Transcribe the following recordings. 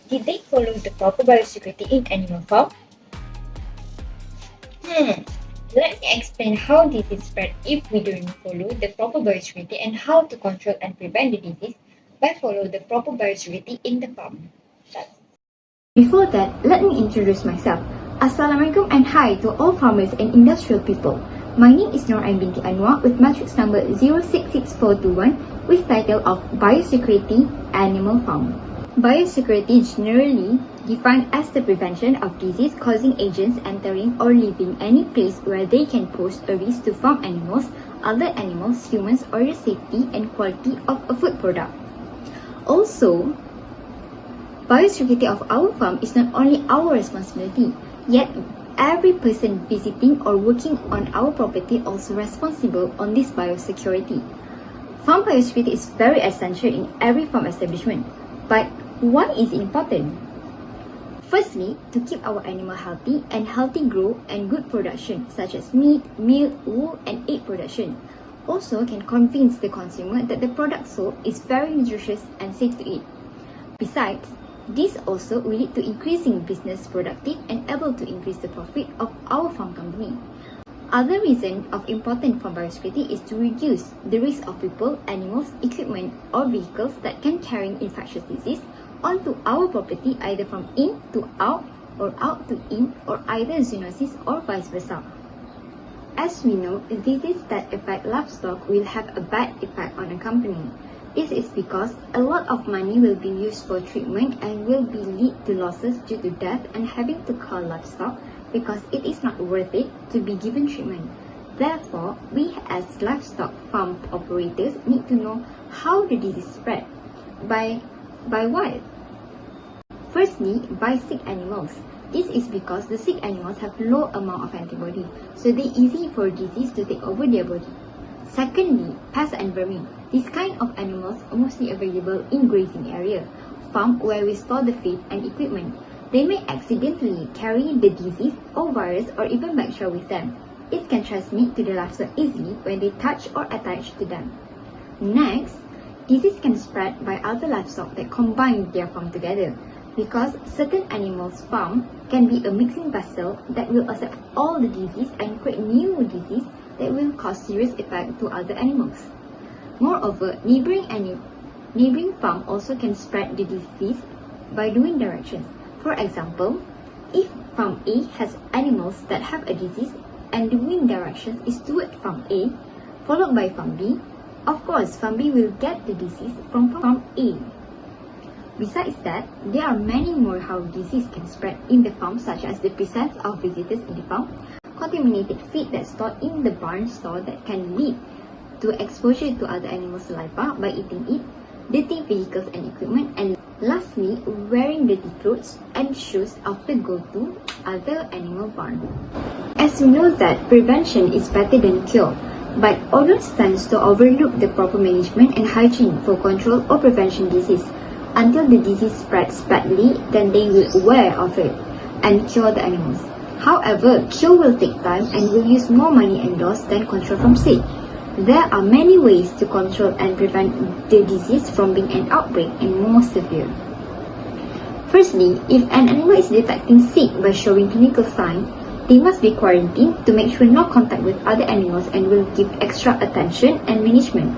Did they follow the proper biosecurity in animal farm? Let me explain how disease spread if we don't follow the proper biosecurity and how to control and prevent the disease by follow the proper biosecurity in the farm. Before that, let me introduce myself. Assalamualaikum and hi to all farmers and industrial people. My name is Nur binti Anwar with matrix number 066421 with title of Biosecurity Animal Farm. Biosecurity is generally defined as the prevention of disease-causing agents entering or leaving any place where they can pose a risk to farm animals, other animals, humans, or the safety and quality of a food product. Also, biosecurity of our farm is not only our responsibility, yet every person visiting or working on our property also responsible on this biosecurity. Farm biosecurity is very essential in every farm establishment, but why is it important? Firstly, to keep our animal healthy and healthy growth and good production such as meat, milk, wool and egg production. Also can convince the consumer that the product sold is very nutritious and safe to eat. Besides, this also will lead to increasing business productive and able to increase the profit of our farm company. Other reason of important for biosecurity is to reduce the risk of people, animals, equipment or vehicles that can carry infectious disease onto our property either from in to out or out to in or either zoonosis or vice versa. As we know, diseases that affect livestock will have a bad effect on a company. This is because a lot of money will be used for treatment and will be lead to losses due to death and having to cull livestock because it is not worth it to be given treatment. Therefore, we as livestock farm operators need to know how the disease spread. By what? Firstly, by sick animals. This is because the sick animals have low amount of antibody, so they easy for disease to take over their body. Secondly, pests and vermin. These kind of animals are mostly available in grazing area, farm where we store the feed and equipment. They may accidentally carry the disease or virus or even bacteria with them. It can transmit to the livestock easily when they touch or attach to them. Next, disease can spread by other livestock that combine their farm together, because certain animals' farm can be a mixing vessel that will accept all the disease and create new disease that will cause serious effect to other animals. Moreover, neighboring farm also can spread the disease by doing directions. For example, if farm A has animals that have a disease and the wind direction is toward farm A, followed by farm B, of course farm B will get the disease from farm A. Besides that, there are many more how disease can spread in the farm, such as the presence of visitors in the farm, contaminated feed that's stored in the barn store that can lead to exposure to other animals' saliva by eating it, dirty vehicles and equipment, and lastly, wearing dirty clothes and shoes after go to other animal barn. As we know that prevention is better than cure, but others tend to overlook the proper management and hygiene for control or prevention disease. Until the disease spreads badly, then they will aware of it and cure the animals. However, cure will take time and will use more money and loss than control from sick. There are many ways to control and prevent the disease from being an outbreak and more severe. Firstly, if an animal is detecting sick by showing clinical signs, they must be quarantined to make sure no contact with other animals and will give extra attention and management.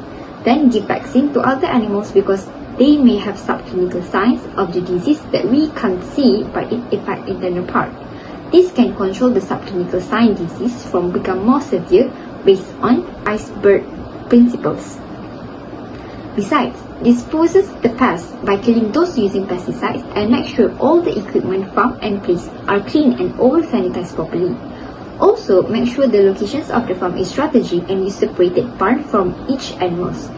Then give vaccine to other animals because they may have subclinical signs of the disease that we can't see but it affects internal part. This can control the subclinical sign disease from become more severe based on iceberg principles. Besides, disposes the pests by killing those using pesticides and make sure all the equipment, farm and place are clean and over sanitized properly. Also, make sure the locations of the farm is strategic and use separated barn from each animals.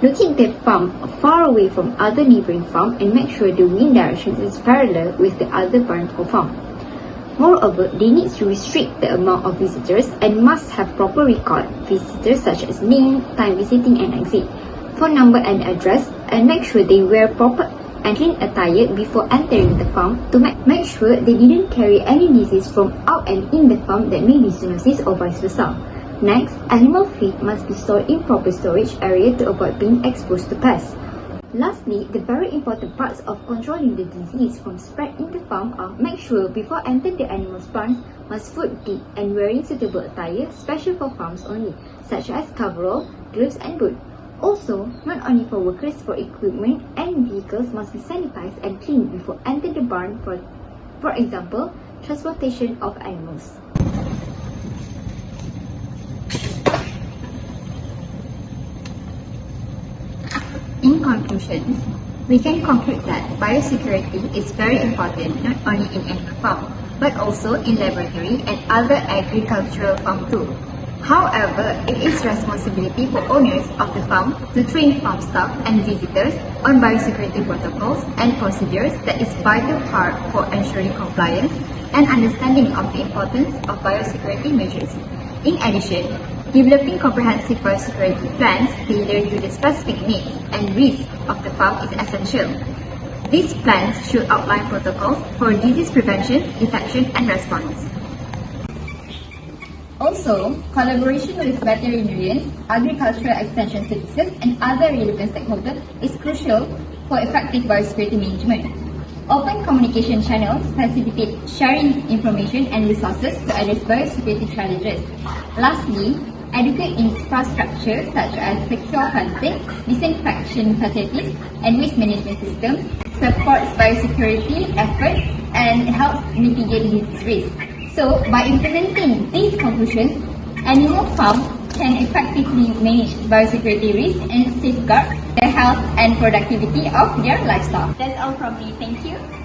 Locate the farm far away from other neighboring farm and make sure the wind direction is parallel with the other barn or farm. Moreover, they need to restrict the amount of visitors and must have proper record visitors such as name, time visiting and exit, phone number and address, and make sure they wear proper and clean attire before entering the farm to make sure they didn't carry any disease from out and in the farm that may be zoonosis or vice versa. Next, animal feed must be stored in proper storage area to avoid being exposed to pests. Lastly, the very important parts of controlling the disease from spread in the farm are make sure before entering the animal's barns must foot deep and wearing suitable attire special for farms only, such as coverall, gloves and boots. Also, not only for workers, for equipment and vehicles must be sanitized and cleaned before entering the barn for example, transportation of animals. In conclusion, we can conclude that biosecurity is very important not only in animal farm, but also in laboratory and other agricultural farm too. However, it is responsibility for owners of the farm to train farm staff and visitors on biosecurity protocols and procedures that is vital part for ensuring compliance and understanding of the importance of biosecurity measures. In addition, developing comprehensive biosecurity plans tailored to the specific needs and risks of the farm is essential. These plans should outline protocols for disease prevention, detection, and response. Also, collaboration with veterinarians, agricultural extension services, and other relevant stakeholders is crucial for effective biosecurity management. Open communication channels facilitate sharing information and resources to address biosecurity challenges. Lastly, adequate infrastructure such as secure fencing, disinfection facilities, and waste management systems supports biosecurity efforts and helps mitigate disease risk. So, by implementing these conclusions, animal farms can effectively manage biosecurity risks and safeguard the health and productivity of their livestock. That's all from me. Thank you.